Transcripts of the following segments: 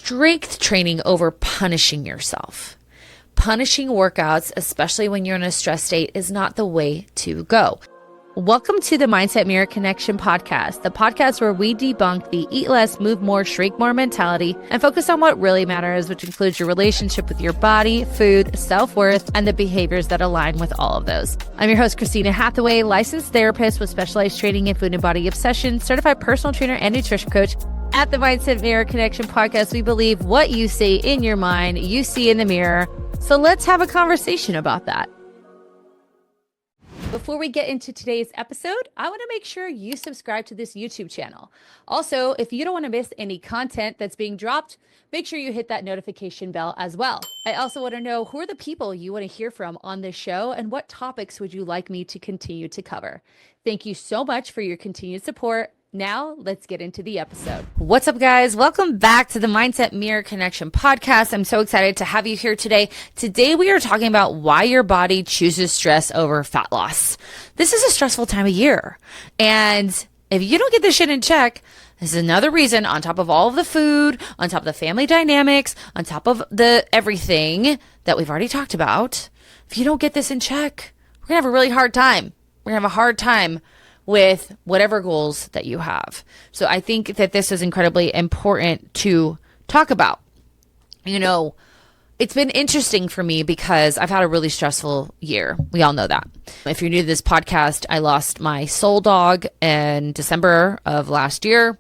strength training over punishing yourself. Punishing workouts, especially when you're in a stress state, is not the way to go. Welcome to the Mindset Mirror Connection podcast, the podcast where we debunk the eat less, move more, shrink more mentality and focus on what really matters, which includes your relationship with your body, food, self-worth, and the behaviors that align with all of those. I'm your host, Christina Hathaway, licensed therapist with specialized training in food and body obsession, certified personal trainer and nutrition coach. At the Mindset Mirror Connection podcast, we believe what you say in your mind, you see in the mirror. So let's have a conversation about that. Before we get into today's episode, I want to make sure you subscribe to this YouTube channel. Also, if you don't want to miss any content that's being dropped, make sure you hit that notification bell as well. I also want to know who are the people you want to hear from on this show and what topics would you like me to continue to cover. Thank you so much for your continued support. Now, let's get into the episode. What's up, guys? Welcome back to the Mindset Mirror Connection podcast. I'm so excited to have you here today. Today, we are talking about why your body chooses stress over fat loss. This is a stressful time of year. And if you don't get this shit in check, this is another reason, on top of all of the food, on top of the family dynamics, on top of the everything that we've already talked about, if you don't get this in check, we're going to have a really hard time. We're going to have a hard time with whatever goals that you have. So I think that this is incredibly important to talk about. You know, it's been interesting for me because I've had a really stressful year. We all know that. If you're new to this podcast, I lost my soul dog in December of last year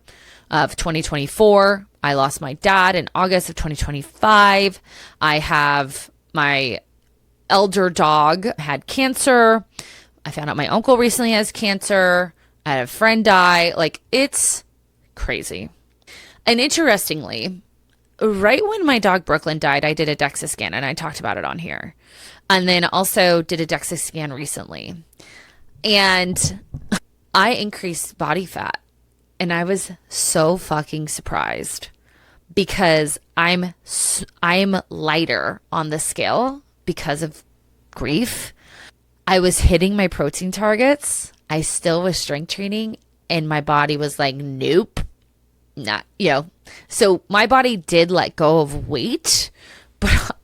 of 2024. I lost my dad in August of 2025. I have my elder dog had cancer. I found out my uncle recently has cancer. I had a friend die. Like, it's crazy. And interestingly, right when my dog Brooklyn died, I did a DEXA scan, and I talked about it on here. And then also did a DEXA scan recently. And I increased body fat. And I was so fucking surprised because I'm lighter on the scale because of grief. I was hitting my protein targets. I still was strength training and my body was like, nope, not, So my body did let go of weight, but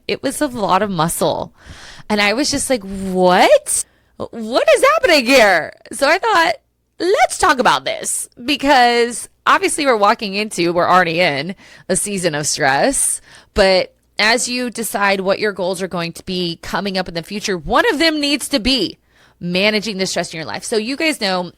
it was a lot of muscle. And I was just like, what? What is happening here? So I thought, let's talk about this because obviously we're already in a season of stress, but as you decide what your goals are going to be coming up in the future, one of them needs to be managing the stress in your life. So you guys know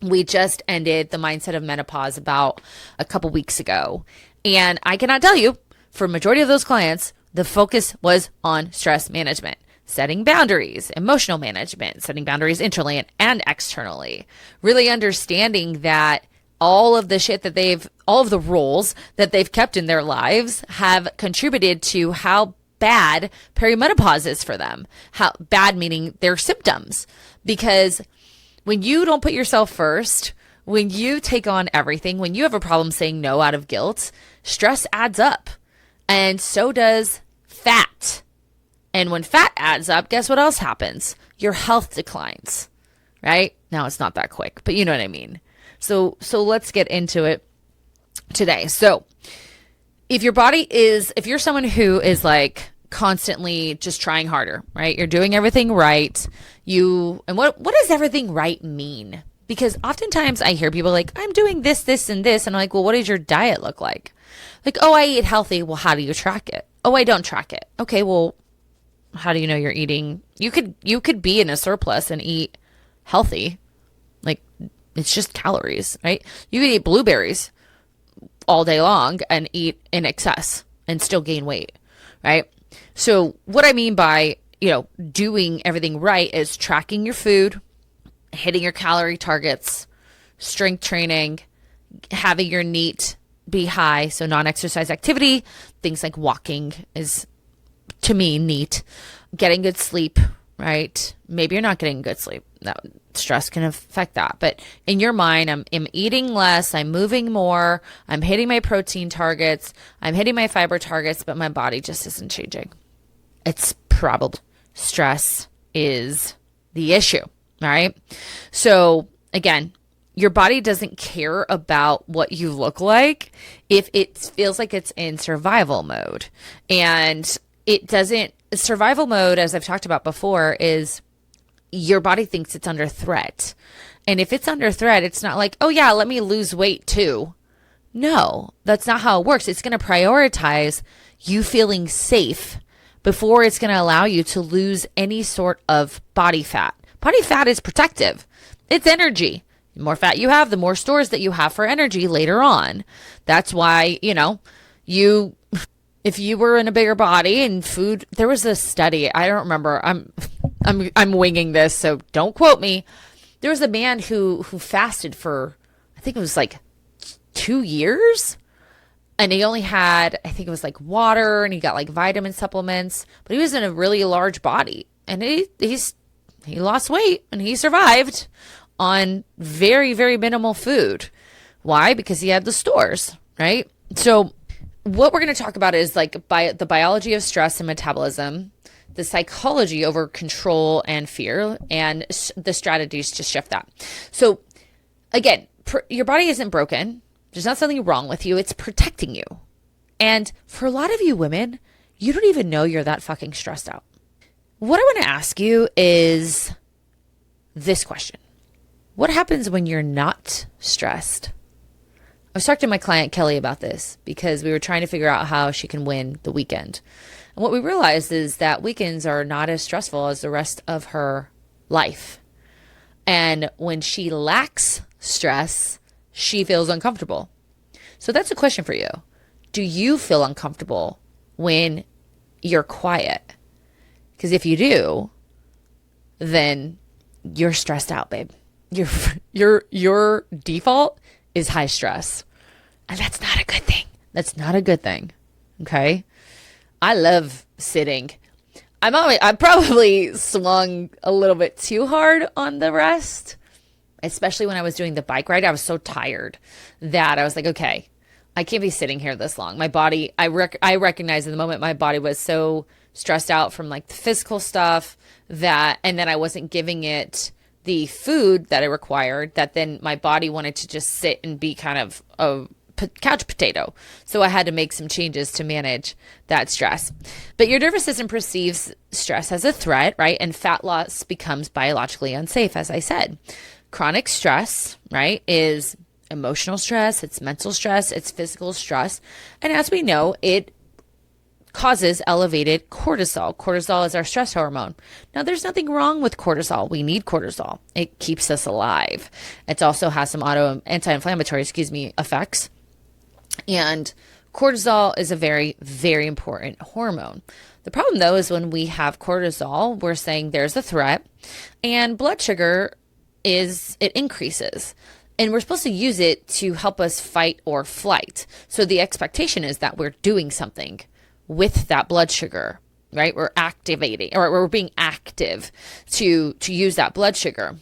we just ended the mindset of menopause about a couple weeks ago. And I cannot tell you, for a majority of those clients, the focus was on stress management, setting boundaries, emotional management, setting boundaries internally and externally, really understanding that all of the roles that they've kept in their lives have contributed to how bad perimenopause is for them. How bad meaning their symptoms. Because when you don't put yourself first, when you take on everything, when you have a problem saying no out of guilt, stress adds up. And so does fat. And when fat adds up, guess what else happens? Your health declines, right? Now it's not that quick, but you know what I mean. So let's get into it today. So if you're someone who is like constantly just trying harder, right? You're doing everything right. And what does everything right mean? Because oftentimes I hear people like, I'm doing this, this, and this. And I'm like, well, what does your diet look like? Like, oh, I eat healthy. Well, how do you track it? Oh, I don't track it. Okay, well, how do you know you're eating? You could be in a surplus and eat healthy. Like, it's just calories, right? You could eat blueberries all day long and eat in excess and still gain weight, right? So what I mean by, doing everything right is tracking your food, hitting your calorie targets, strength training, having your NEAT be high. So non-exercise activity, things like walking is, to me, NEAT. Getting good sleep, right? Maybe you're not getting good sleep. That stress can affect that. But in your mind, I'm eating less, I'm moving more, I'm hitting my protein targets, I'm hitting my fiber targets, but my body just isn't changing. It's probably stress is the issue. All right. So again, your body doesn't care about what you look like if it feels like it's in survival mode. And it doesn't, survival mode, as I've talked about before, is your body thinks it's under threat. And if it's under threat, it's not like, oh yeah, let me lose weight too. No, that's not how it works. It's going to prioritize you feeling safe before it's going to allow you to lose any sort of body fat. Body fat is protective. It's energy. The more fat you have, the more stores that you have for energy later on. That's why, if you were in a bigger body and food, there was a study, I don't remember, I'm winging this, so don't quote me. There was a man who fasted for, I think it was like 2 years, and he only had, I think it was like water, and he got like vitamin supplements, but he was in a really large body, and he lost weight, and he survived on very, very minimal food. Why? Because he had the stores, right? So what we're going to talk about is like the biology of stress and metabolism, the psychology over control and fear, and the strategies to shift that. So again, your body isn't broken. There's not something wrong with you. It's protecting you. And for a lot of you women, you don't even know you're that fucking stressed out. What I want to ask you is this question. What happens when you're not stressed? I was talking to my client, Kelly, about this because we were trying to figure out how she can win the weekend. And what we realized is that weekends are not as stressful as the rest of her life. And when she lacks stress, she feels uncomfortable. So that's a question for you. Do you feel uncomfortable when you're quiet? Because if you do, then you're stressed out, babe. Your default is high stress. And that's not a good thing. That's not a good thing. Okay? I love sitting. I probably swung a little bit too hard on the rest, especially when I was doing the bike ride. I was so tired that I was like, okay, I can't be sitting here this long. My body, I recognized in the moment my body was so stressed out from like the physical stuff and then I wasn't giving it the food that it required, that then my body wanted to just sit and be kind of a couch potato. So I had to make some changes to manage that stress. But your nervous system perceives stress as a threat, right? And fat loss becomes biologically unsafe, as I said. Chronic stress, right, is emotional stress, it's mental stress, it's physical stress. And as we know, it causes elevated cortisol. Cortisol is our stress hormone. Now, there's nothing wrong with cortisol. We need cortisol. It keeps us alive. It also has some anti-inflammatory, effects. And cortisol is a very, very important hormone. The problem, though, is when we have cortisol, we're saying there's a threat, and blood sugar it increases. And we're supposed to use it to help us fight or flight. So the expectation is that we're doing something with that blood sugar, right? We're activating, or we're being active to use that blood sugar.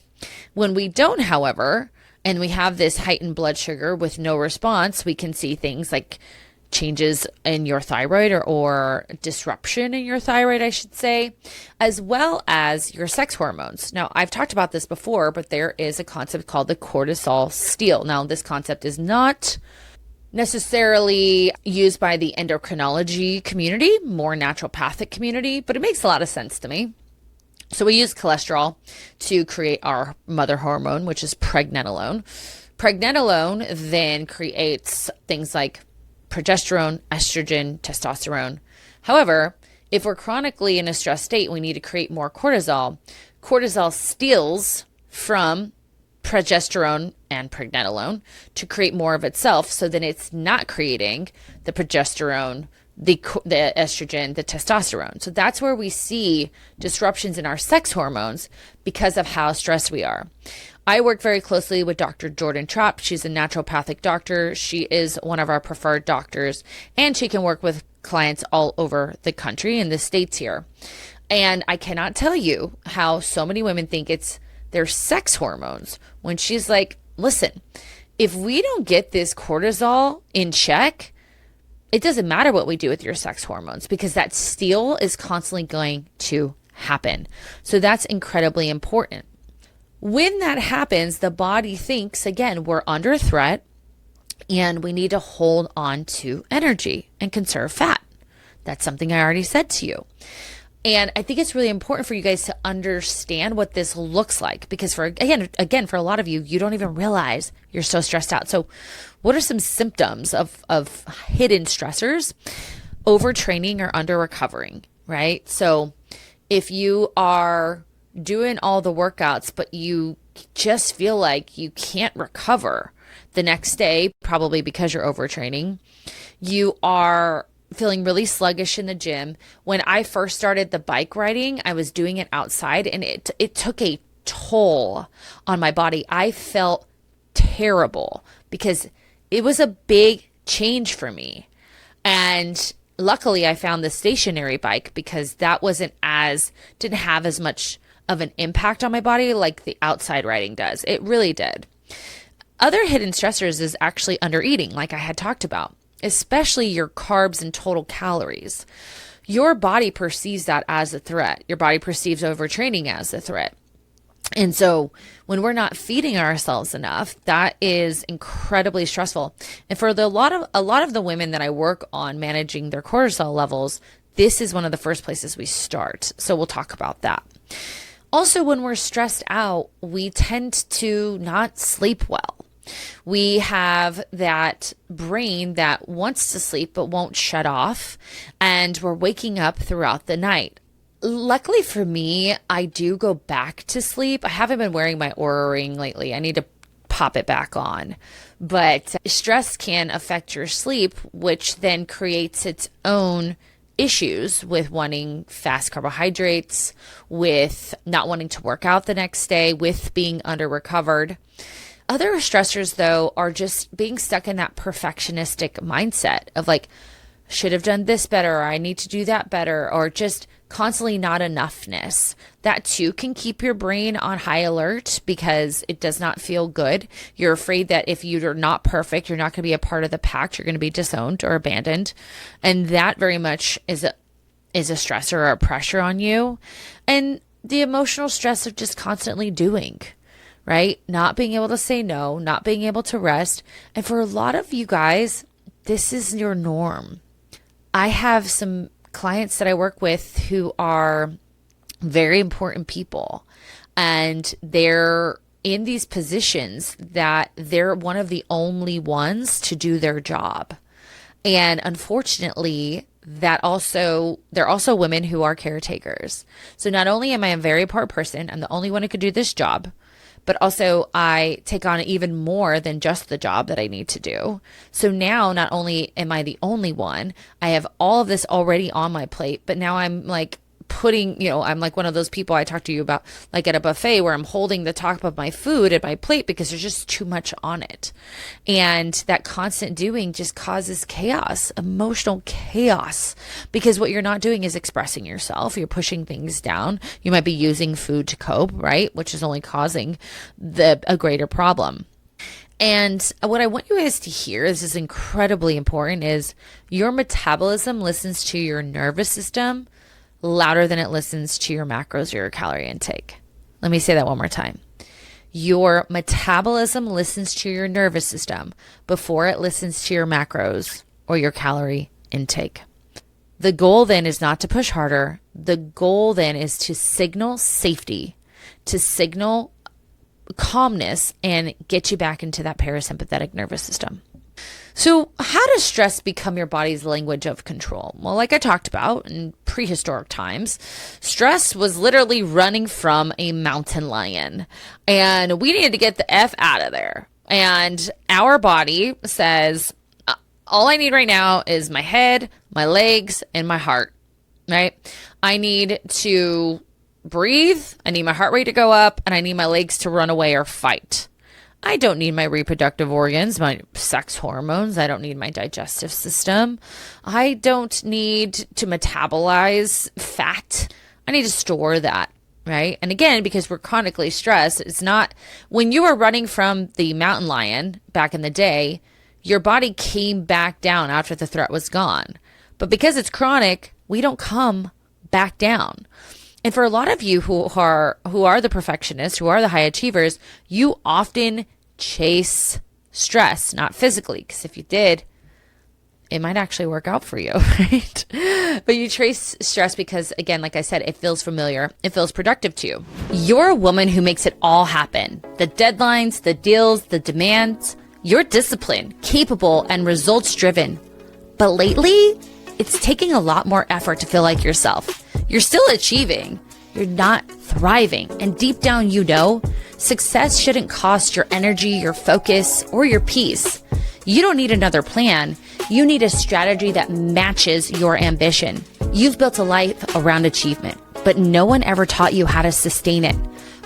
When we don't, however, and we have this heightened blood sugar with no response, we can see things like changes in your thyroid or disruption in your thyroid, I should say, as well as your sex hormones. Now, I've talked about this before, but there is a concept called the cortisol steal. Now, this concept is not necessarily used by the endocrinology community, more naturopathic community, but it makes a lot of sense to me. So we use cholesterol to create our mother hormone, which is pregnenolone. Pregnenolone then creates things like progesterone, estrogen, testosterone. However, if we're chronically in a stress state, we need to create more cortisol. Cortisol steals from progesterone and pregnenolone to create more of itself, so then it's not creating the progesterone, the estrogen, the testosterone. So that's where we see disruptions in our sex hormones because of how stressed we are. I work very closely with Dr. Jordan Trapp. She's a naturopathic doctor. She is one of our preferred doctors, and she can work with clients all over the country and the states here. And I cannot tell you how so many women think it's their sex hormones when she's like, listen, if we don't get this cortisol in check, it doesn't matter what we do with your sex hormones because that steal is constantly going to happen. So that's incredibly important. When that happens, the body thinks, again, we're under threat and we need to hold on to energy and conserve fat. That's something I already said to you. And I think it's really important for you guys to understand what this looks like, because for a lot of you, you don't even realize you're so stressed out. So what are some symptoms of hidden stressors? Overtraining or under recovering, right? So if you are doing all the workouts, but you just feel like you can't recover the next day, probably because you're overtraining, you are feeling really sluggish in the gym. When I first started the bike riding, I was doing it outside and it took a toll on my body. I felt terrible because it was a big change for me. And luckily I found the stationary bike because that didn't have as much of an impact on my body like the outside riding does. It really did. Other hidden stressors is actually under eating, like I had talked about, especially your carbs and total calories. Your body perceives that as a threat. Your body perceives overtraining as a threat. And so when we're not feeding ourselves enough, that is incredibly stressful. And for a lot of the women that I work on managing their cortisol levels, this is one of the first places we start. So we'll talk about that. Also, when we're stressed out, we tend to not sleep well. We have that brain that wants to sleep but won't shut off, and we're waking up throughout the night. Luckily for me, I do go back to sleep. I haven't been wearing my Oura ring lately. I need to pop it back on. But stress can affect your sleep, which then creates its own issues with wanting fast carbohydrates, with not wanting to work out the next day, with being under recovered. Other stressors, though, are just being stuck in that perfectionistic mindset of like, should have done this better, or I need to do that better, or just constantly not enoughness. That too can keep your brain on high alert because it does not feel good. You're afraid that if you're not perfect, you're not going to be a part of the pack. You're going to be disowned or abandoned. And that very much is a stressor or a pressure on you. And the emotional stress of just constantly doing, right? Not being able to say no, not being able to rest. And for a lot of you guys, this is your norm. I have some clients that I work with who are very important people, and they're in these positions that they're one of the only ones to do their job. And unfortunately, they're also women who are caretakers. So not only am I a very important person, I'm the only one who could do this job, but also I take on even more than just the job that I need to do. So now not only am I the only one, I have all of this already on my plate, but now I'm like I'm like one of those people I talked to you about, like at a buffet where I'm holding the top of my food at my plate because there's just too much on it. And that constant doing just causes chaos, emotional chaos, because what you're not doing is expressing yourself. You're pushing things down. You might be using food to cope, right? Which is only causing a greater problem. And what I want you guys to hear, this is incredibly important, is your metabolism listens to your nervous system louder than it listens to your macros or your calorie intake. Let me say that one more time. Your metabolism listens to your nervous system before it listens to your macros or your calorie intake. The goal then is not to push harder. The goal then is to signal safety, to signal calmness, and get you back into that parasympathetic nervous system. So how does stress become your body's language of control? Well, like I talked about in prehistoric times, stress was literally running from a mountain lion, and we needed to get the F out of there. And our body says, all I need right now is my head, my legs, and my heart, right? I need to breathe, I need my heart rate to go up, and I need my legs to run away or fight. I don't need my reproductive organs, my sex hormones. I don't need my digestive system. I don't need to metabolize fat. I need to store that, right? And again, because we're chronically stressed, it's not, when you were running from the mountain lion back in the day, your body came back down after the threat was gone. But because it's chronic, we don't come back down. And for a lot of you who are the perfectionists, who are the high achievers, you often chase stress, not physically, because if you did, it might actually work out for you, right? But you chase stress because, again, like I said, it feels familiar. It feels productive to you. You're a woman who makes it all happen. The deadlines, the deals, the demands. You're disciplined, capable, and results driven. But lately, it's taking a lot more effort to feel like yourself. You're still achieving. You're not thriving. And deep down, you know, success shouldn't cost your energy, your focus, or your peace. You don't need another plan. You need a strategy that matches your ambition. You've built a life around achievement, but no one ever taught you how to sustain it.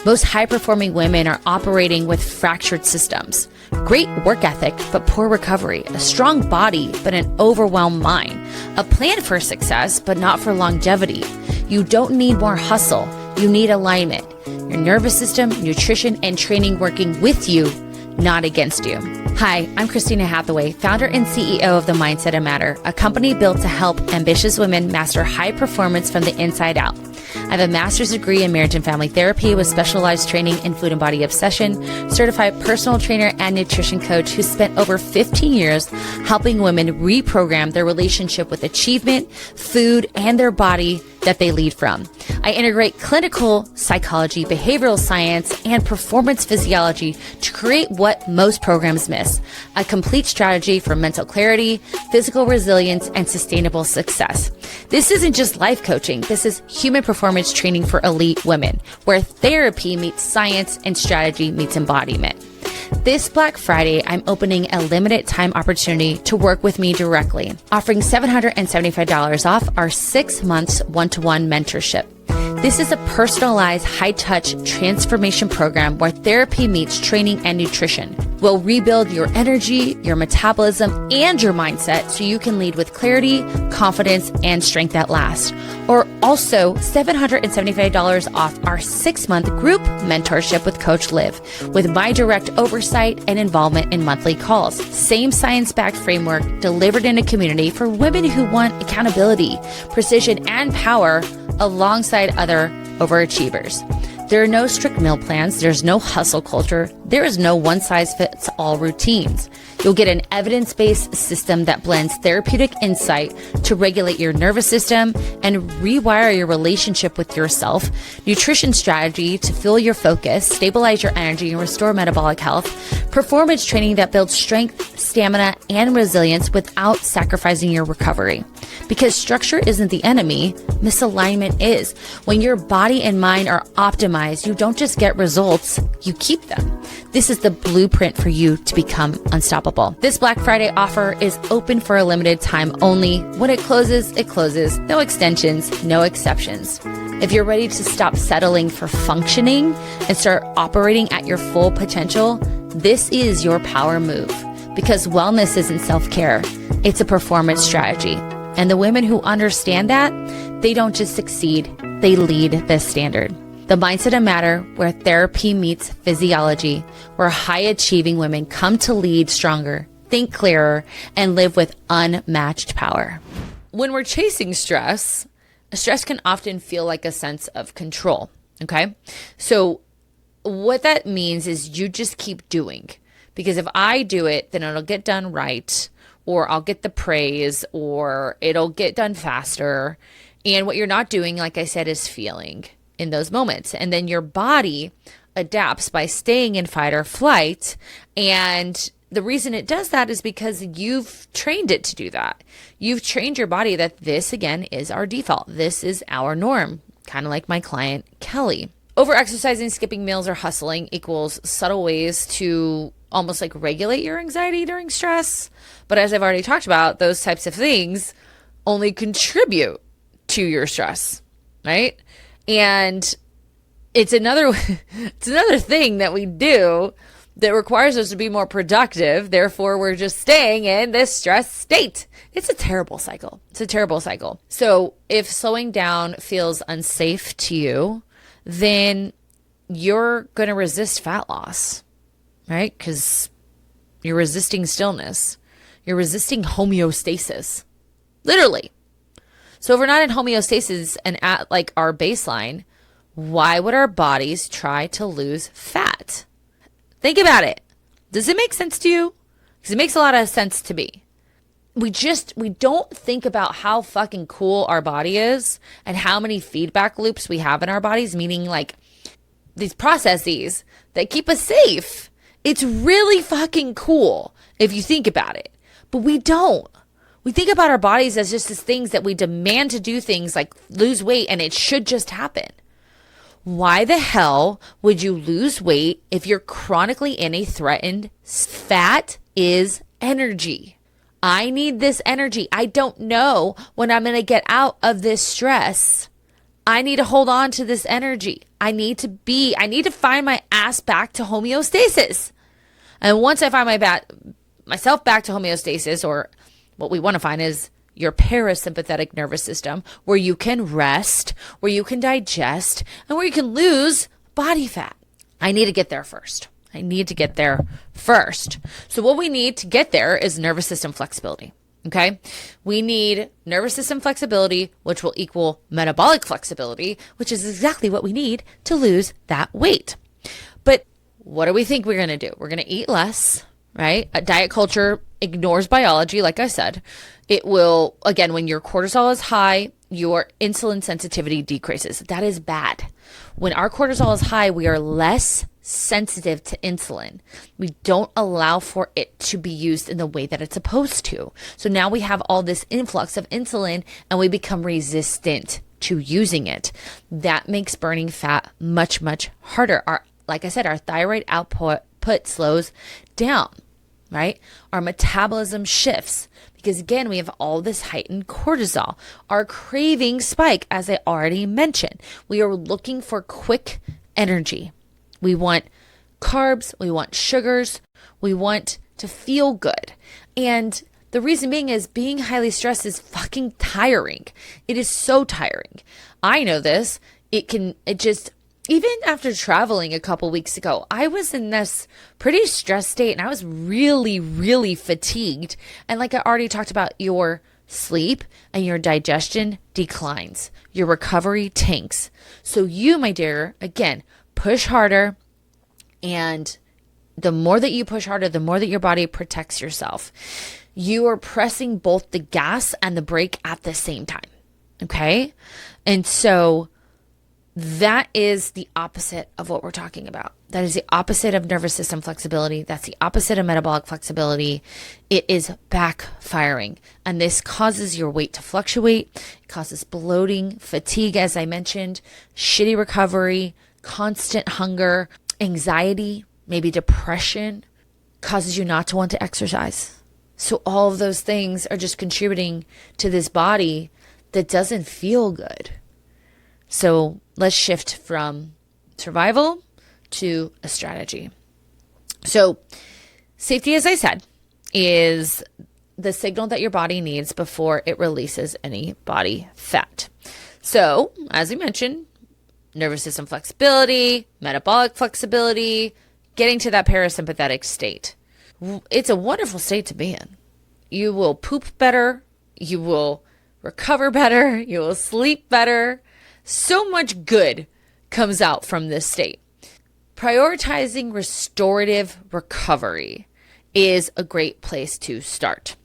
Most high-performing women are operating with fractured systems. Great work ethic, but poor recovery. A strong body, but an overwhelmed mind. A plan for success, but not for longevity. You don't need more hustle. You need alignment. Your nervous system, nutrition, and training working with you, not against you. Hi, I'm Christina Hathaway, founder and CEO of The Mindset of Matter, a company built to help ambitious women master high performance from the inside out. I have a master's degree in marriage and family therapy with specialized training in food and body obsession, certified personal trainer and nutrition coach who spent over 15 years helping women reprogram their relationship with achievement, food, and their body that they lead from. I integrate clinical psychology, behavioral science, and performance physiology to create what most programs miss: a complete strategy for mental clarity, physical resilience, and sustainable success. This isn't just life coaching. This is human performance training for elite women, where therapy meets science and strategy meets embodiment. This Black Friday, I'm opening a limited time opportunity to work with me directly, offering $775 off our 6 months one-to-one mentorship. This is a personalized, high-touch transformation program where therapy meets training and nutrition. We'll rebuild your energy, your metabolism, and your mindset so you can lead with clarity, confidence, and strength that lasts. Or also $775 off our 6-month group mentorship with Coach Liv, with my direct oversight and involvement in monthly calls. Same science-backed framework delivered in a community for women who want accountability, precision, and power alongside other overachievers. There are no strict meal plans. There's no hustle culture. There is no one-size-fits-all routines. You'll get an evidence-based system that blends therapeutic insight to regulate your nervous system and rewire your relationship with yourself, nutrition strategy to fuel your focus, stabilize your energy, and restore metabolic health, performance training that builds strength, stamina, and resilience without sacrificing your recovery. Because structure isn't the enemy, misalignment is. When your body and mind are optimized, you don't just get results, you keep them. This is the blueprint for you to become unstoppable. This Black Friday offer is open for a limited time only. When it closes, it closes. No extensions, no exceptions. If you're ready to stop settling for functioning and start operating at your full potential, this is your power move. Because wellness isn't self-care, it's a performance strategy. And the women who understand that, they don't just succeed, they lead this standard. The Mindset of Matter, where therapy meets physiology, where high-achieving women come to lead stronger, think clearer, and live with unmatched power. When we're chasing stress, stress can often feel like a sense of control, okay? So what that means is you just keep doing. Because if I do it, then it'll get done right, or I'll get the praise, or it'll get done faster. And what you're not doing, like I said, is feeling in those moments. And then your body adapts by staying in fight or flight. And the reason it does that is because you've trained it to do that. You've trained your body that this, again, is our default. This is our norm, kind of like my client, Kelly. Over-exercising, skipping meals, or hustling equals subtle ways to almost like regulate your anxiety during stress. But as I've already talked about, those types of things only contribute to your stress, right? And it's another thing that we do that requires us to be more productive. Therefore, we're just staying in this stress state. It's a terrible cycle. It's a terrible cycle. So if slowing down feels unsafe to you, then you're going to resist fat loss, right? Because you're resisting stillness. You're resisting homeostasis, literally. So if we're not in homeostasis and at like our baseline, Why would our bodies try to lose fat? Think about it. Does it make sense to you? Because it makes a lot of sense to me. We don't think about how fucking cool our body is and how many feedback loops we have in our bodies, meaning like these processes that keep us safe. It's really fucking cool if you think about it, but we don't. We think about our bodies as just as things that we demand to do things like lose weight and it should just happen. Why the hell would you lose weight if you're chronically in a threatened? Fat is energy. I need this energy. I don't know when I'm going to get out of this stress. I need to hold on to this energy. I need to find my ass back to homeostasis. And once I find myself back to homeostasis, or what we want to find is your parasympathetic nervous system, where you can rest, where you can digest, and where you can lose body fat. I need to get there first. So what we need to get there is nervous system flexibility. Okay. We need nervous system flexibility, which will equal metabolic flexibility, which is exactly what we need to lose that weight. But what do we think we're going to do? We're going to eat less, right? A diet culture ignores biology, like I said. It will, again, when your cortisol is high, your insulin sensitivity decreases. That is bad. When our cortisol is high, we are less sensitive to insulin. We don't allow for it to be used in the way that it's supposed to. So now we have all this influx of insulin and we become resistant to using it. That makes burning fat much, much harder. Like I said, our thyroid output slows down, right? Our metabolism shifts because, again, we have all this heightened cortisol. Our cravings spike, as I already mentioned. We are looking for quick energy. We want carbs, we want sugars, we want to feel good. And the reason being is being highly stressed is fucking tiring. It is so tiring. I know this. Even after traveling a couple weeks ago, I was in this pretty stressed state and I was really, really fatigued. And like I already talked about, your sleep and your digestion declines. Your recovery tanks. So you, my dear, again, push harder. And the more that you push harder, the more that your body protects yourself. You are pressing both the gas and the brake at the same time. Okay? And so that is the opposite of what we're talking about. That is the opposite of nervous system flexibility. That's the opposite of metabolic flexibility. It is backfiring. And this causes your weight to fluctuate. It causes bloating, fatigue, as I mentioned, shitty recovery, constant hunger, anxiety, maybe depression, causes you not to want to exercise. So all of those things are just contributing to this body that doesn't feel good. So let's shift from survival to a strategy. So safety, as I said, is the signal that your body needs before it releases any body fat. So as we mentioned, nervous system flexibility, metabolic flexibility, getting to that parasympathetic state. It's a wonderful state to be in. You will poop better. You will recover better. You will sleep better. So much good comes out from this state. Prioritizing restorative recovery is a great place to start.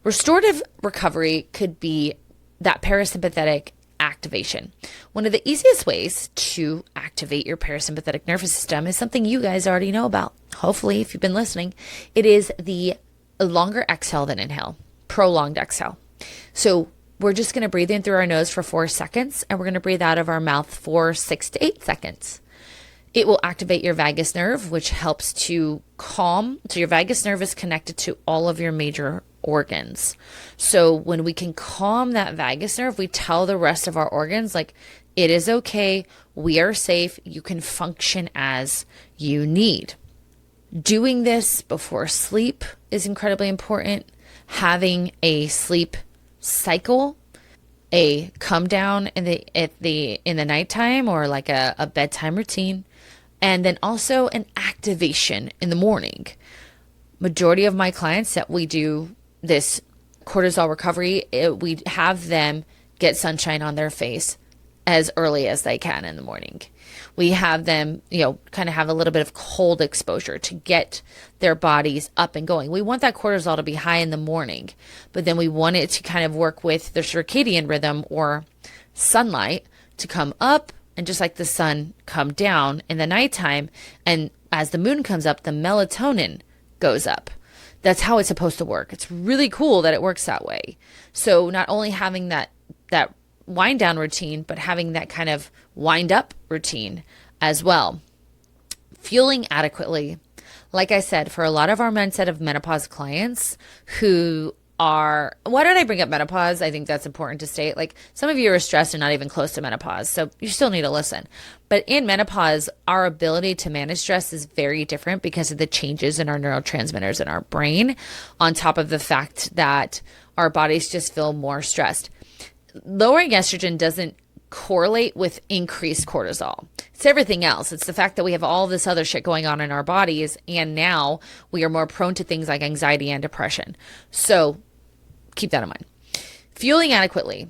Restorative recovery could be that parasympathetic activation. One of the easiest ways to activate your parasympathetic nervous system is something you guys already know about. Hopefully, if you've been listening, it is the longer exhale than inhale, prolonged exhale. So we're just going to breathe in through our nose for 4 seconds, and we're going to breathe out of our mouth for 6 to 8 seconds. It will activate your vagus nerve, which helps to calm. So your vagus nerve is connected to all of your major organs. So when we can calm that vagus nerve, we tell the rest of our organs, like, it is okay, we are safe, you can function as you need. Doing this before sleep is incredibly important. Having a sleep cycle, a come down in the nighttime, or like a bedtime routine, and then also an activation in the morning. Majority of my clients that we do this cortisol recovery, we have them get sunshine on their face as early as they can in the morning. We have them, kind of have a little bit of cold exposure to get their bodies up and going. We want that cortisol to be high in the morning, but then we want it to kind of work with their circadian rhythm or sunlight to come up, and just like the sun, come down in the nighttime. And as the moon comes up, the melatonin goes up. That's how it's supposed to work. It's really cool that it works that way. So not only having that wind down routine, but having that kind of wind up routine as well. Fueling adequately. Like I said, for a lot of our mindset of menopause clients who are, why don't I bring up menopause? I think that's important to state. Like, some of you are stressed and not even close to menopause, so you still need to listen. But in menopause, our ability to manage stress is very different because of the changes in our neurotransmitters in our brain, on top of the fact that our bodies just feel more stressed. Lowering estrogen doesn't correlate with increased cortisol. It's everything else. It's the fact that we have all this other shit going on in our bodies, and now we are more prone to things like anxiety and depression. So keep that in mind. Fueling adequately,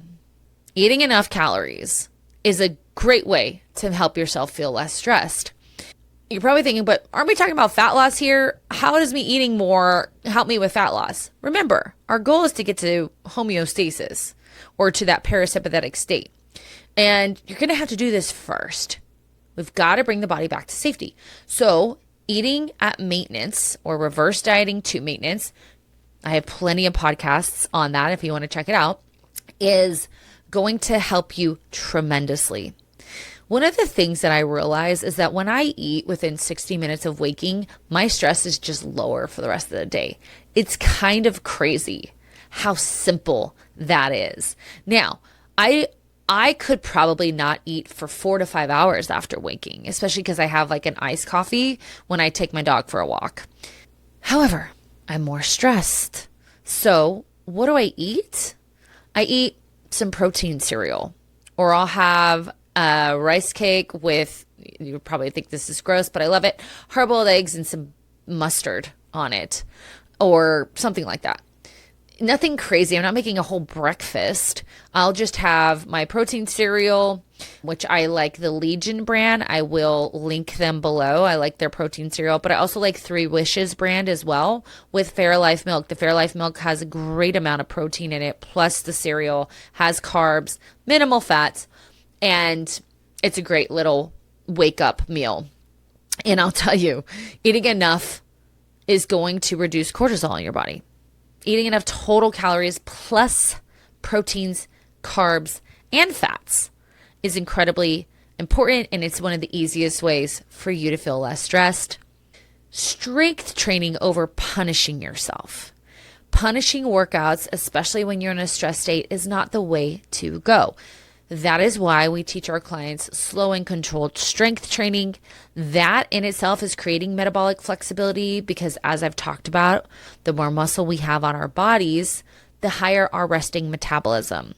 eating enough calories is a great way to help yourself feel less stressed. You're probably thinking, but aren't we talking about fat loss here? How does me eating more help me with fat loss? Remember, our goal is to get to homeostasis, or to that parasympathetic state. And you're going to have to do this first. We've got to bring the body back to safety. So eating at maintenance, or reverse dieting to maintenance, I have plenty of podcasts on that if you want to check it out, is going to help you tremendously. One of the things that I realize is that when I eat within 60 minutes of waking, my stress is just lower for the rest of the day. It's kind of crazy how simple that is. Now, I could probably not eat for 4 to 5 hours after waking, especially because I have like an iced coffee when I take my dog for a walk. However, I'm more stressed. So what do I eat? I eat some protein cereal, or I'll have a rice cake with, you would probably think this is gross, but I love it, hard-boiled eggs and some mustard on it, or something like that. Nothing crazy. I'm not making a whole breakfast. I'll just have my protein cereal, which I like the Legion brand. I will link them below. I like their protein cereal, but I also like Three Wishes brand as well with Fairlife milk. The Fairlife milk has a great amount of protein in it, plus the cereal has carbs, minimal fats, and it's a great little wake up meal. And I'll tell you, eating enough is going to reduce cortisol in your body. Eating enough total calories plus proteins, carbs, and fats is incredibly important, and it's one of the easiest ways for you to feel less stressed. Strength training over punishing yourself. Punishing workouts, especially when you're in a stress state, is not the way to go. That is why we teach our clients slow and controlled strength training. That in itself is creating metabolic flexibility, because as I've talked about, the more muscle we have on our bodies, the higher our resting metabolism.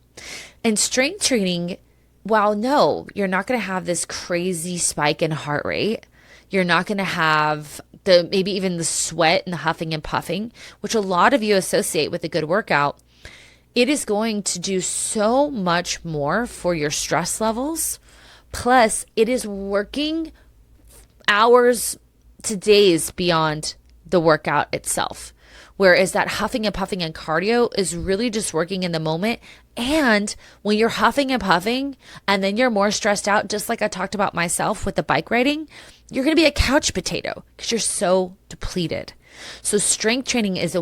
And strength training, while no, you're not going to have this crazy spike in heart rate. You're not going to have maybe even the sweat and the huffing and puffing, which a lot of you associate with a good workout. It is going to do so much more for your stress levels. Plus, it is working hours to days beyond the workout itself. Whereas that huffing and puffing and cardio is really just working in the moment. And when you're huffing and puffing and then you're more stressed out, just like I talked about myself with the bike riding, you're going to be a couch potato because you're so depleted. So strength training is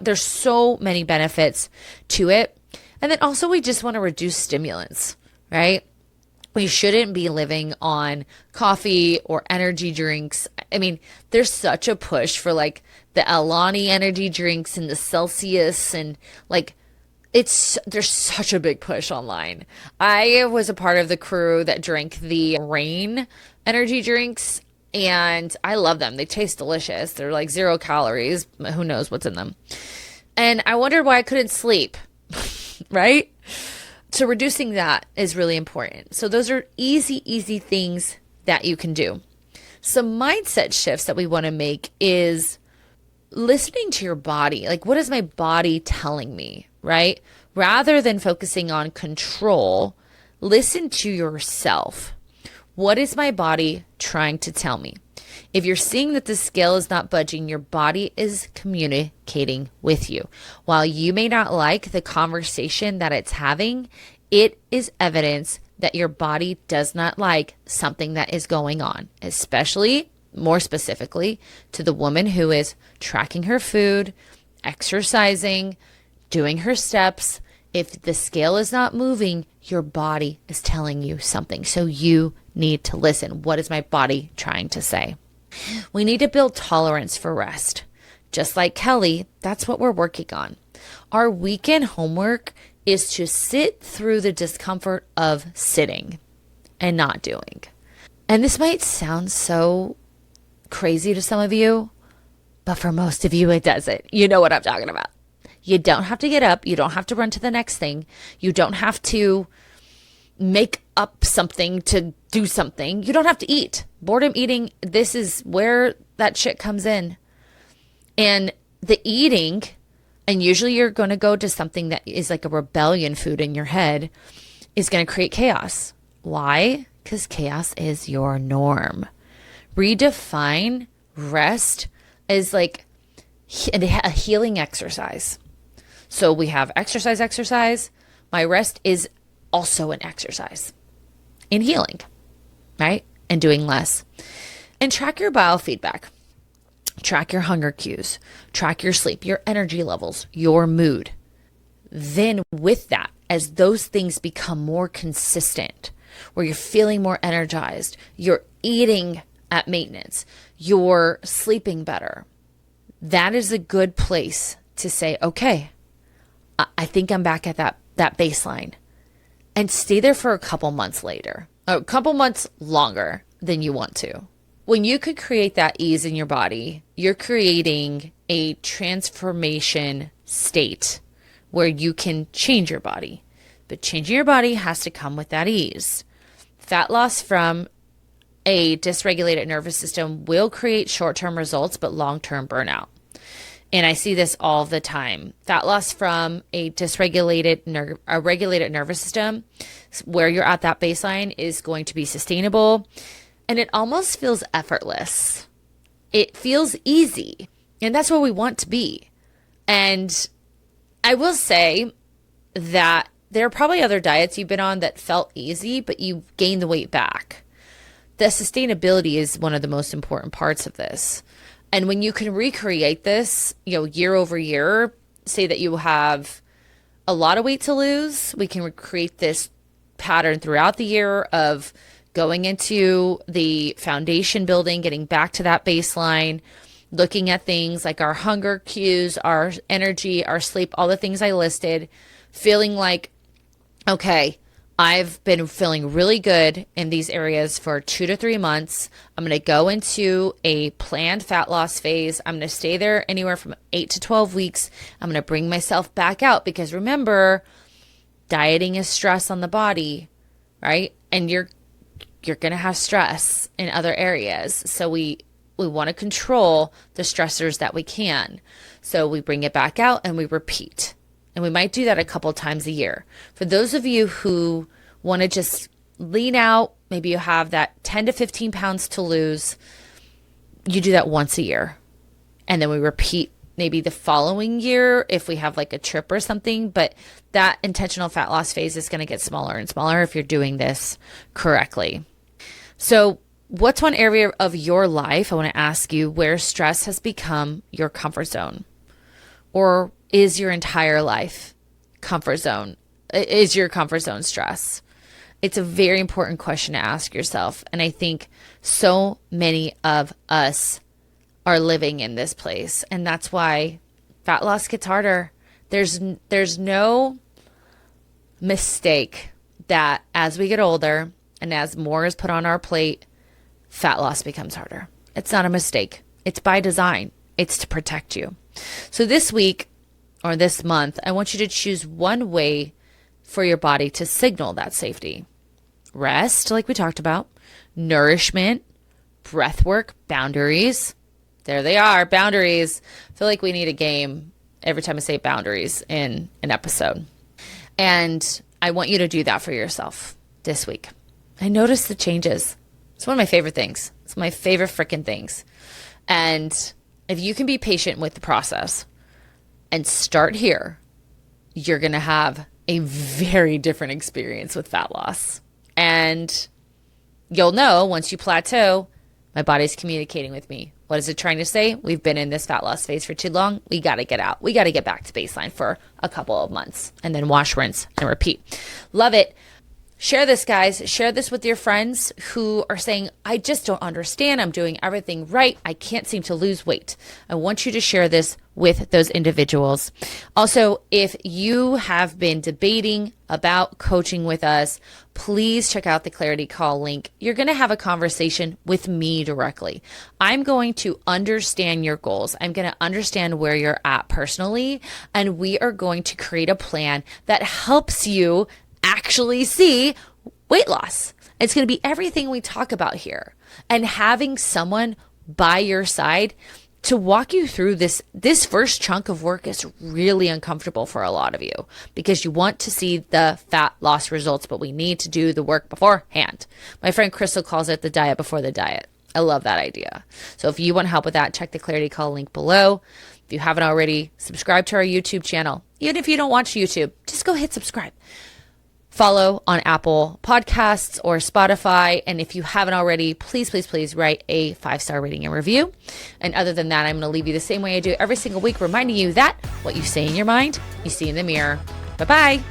there's so many benefits to it. And then also we just want to reduce stimulants, right? We shouldn't be living on coffee or energy drinks. I mean, there's such a push for like the Alani energy drinks and the Celsius, and like there's such a big push online. I was a part of the crew that drank the Rain energy drinks, and I love them. They taste delicious. They're like 0 calories. Who knows what's in them? And I wondered why I couldn't sleep, right? So reducing that is really important. So those are easy things that you can do. Some mindset shifts that we want to make is listening to your body. Like, what is my body telling me, right? Rather than focusing on control, Listen to yourself. What is my body trying to tell me? If you're seeing that the scale is not budging, your body is communicating with you. While you may not like the conversation that it's having, it is evidence that your body does not like something that is going on, especially, more specifically, to the woman who is tracking her food, exercising, doing her steps. If the scale is not moving, your body is telling you something. So you need to listen. What is my body trying to say? We need to build tolerance for rest. Just like Kelly, that's what we're working on. Our weekend homework is to sit through the discomfort of sitting and not doing. And this might sound so crazy to some of you, but for most of you, it doesn't. You know what I'm talking about. You don't have to get up. You don't have to run to the next thing. You don't have to make up something to do something. You don't have to eat. Boredom eating, this is where that shit comes in. And the eating, and usually you're going to go to something that is like a rebellion food in your head, is going to create chaos. Why? Because chaos is your norm. Redefine rest as like a healing exercise. So we have exercise. My rest is also an exercise in healing, right? And doing less. And track your biofeedback. Track your hunger cues. Track your sleep, your energy levels, your mood. Then with that, as those things become more consistent, where you're feeling more energized, you're eating at maintenance, you're sleeping better, that is a good place to say, okay, I think I'm back at that baseline. And stay there for a couple months later, a couple months longer than you want to. When you could create that ease in your body, you're creating a transformation state where you can change your body. But changing your body has to come with that ease. Fat loss from a dysregulated nervous system will create short-term results, but long-term burnout. And I see this all the time. Fat loss from a regulated nervous system where you're at that baseline is going to be sustainable. And it almost feels effortless. It feels easy. And that's where we want to be. And I will say that there are probably other diets you've been on that felt easy, but you gained the weight back. The sustainability is one of the most important parts of this. And when you can recreate this, year over year, say that you have a lot of weight to lose, we can recreate this pattern throughout the year of going into the foundation building, getting back to that baseline, looking at things like our hunger cues, our energy, our sleep, all the things I listed, feeling like, okay, I've been feeling really good in these areas for 2 to 3 months. I'm going to go into a planned fat loss phase. I'm going to stay there anywhere from 8 to 12 weeks. I'm going to bring myself back out because remember, dieting is stress on the body, right? And you're going to have stress in other areas. So we want to control the stressors that we can. So we bring it back out and we repeat. And we might do that a couple times a year. For those of you who want to just lean out, maybe you have that 10 to 15 pounds to lose, you do that once a year. And then we repeat maybe the following year if we have like a trip or something. But that intentional fat loss phase is going to get smaller and smaller if you're doing this correctly. So what's one area of your life, I want to ask you, where stress has become your comfort zone? Or is your entire life comfort zone? Is your comfort zone stress? It's a very important question to ask yourself. And I think so many of us are living in this place. And that's why fat loss gets harder. There's no mistake that as we get older and as more is put on our plate, fat loss becomes harder. It's not a mistake. It's by design. It's to protect you. So this week or this month, I want you to choose one way for your body to signal that safety. Rest, like we talked about, nourishment, breath work, boundaries. There they are, boundaries. I feel like we need a game every time I say boundaries in an episode. And I want you to do that for yourself. this week. I noticed the changes. It's one of my favorite things. It's my favorite freaking things. And if you can be patient with the process and start here, you're going to have a very different experience with fat loss. And you'll know once you plateau, my body's communicating with me. What is it trying to say? We've been in this fat loss phase for too long. We got to get out. We got to get back to baseline for a couple of months and then wash, rinse, and repeat. Love it. Share this, guys. Share this with your friends who are saying, I just don't understand. I'm doing everything right. I can't seem to lose weight. I want you to share this with those individuals. Also, if you have been debating about coaching with us, please check out the Clarity Call link. You're going to have a conversation with me directly. I'm going to understand your goals. I'm going to understand where you're at personally, and we are going to create a plan that helps you actually see weight loss. It's going to be everything we talk about here. And having someone by your side to walk you through this first chunk of work is really uncomfortable for a lot of you because you want to see the fat loss results, but we need to do the work beforehand. My friend Crystal calls it the diet before the diet. I love that idea. So if you want help with that, check the Clarity Call link below. If you haven't already, subscribe to our YouTube channel. Even if you don't watch YouTube, just go hit subscribe. Follow on Apple Podcasts or Spotify. And if you haven't already, please, please, please write a 5-star rating and review. And other than that, I'm going to leave you the same way I do every single week, reminding you that what you say in your mind, you see in the mirror. Bye-bye.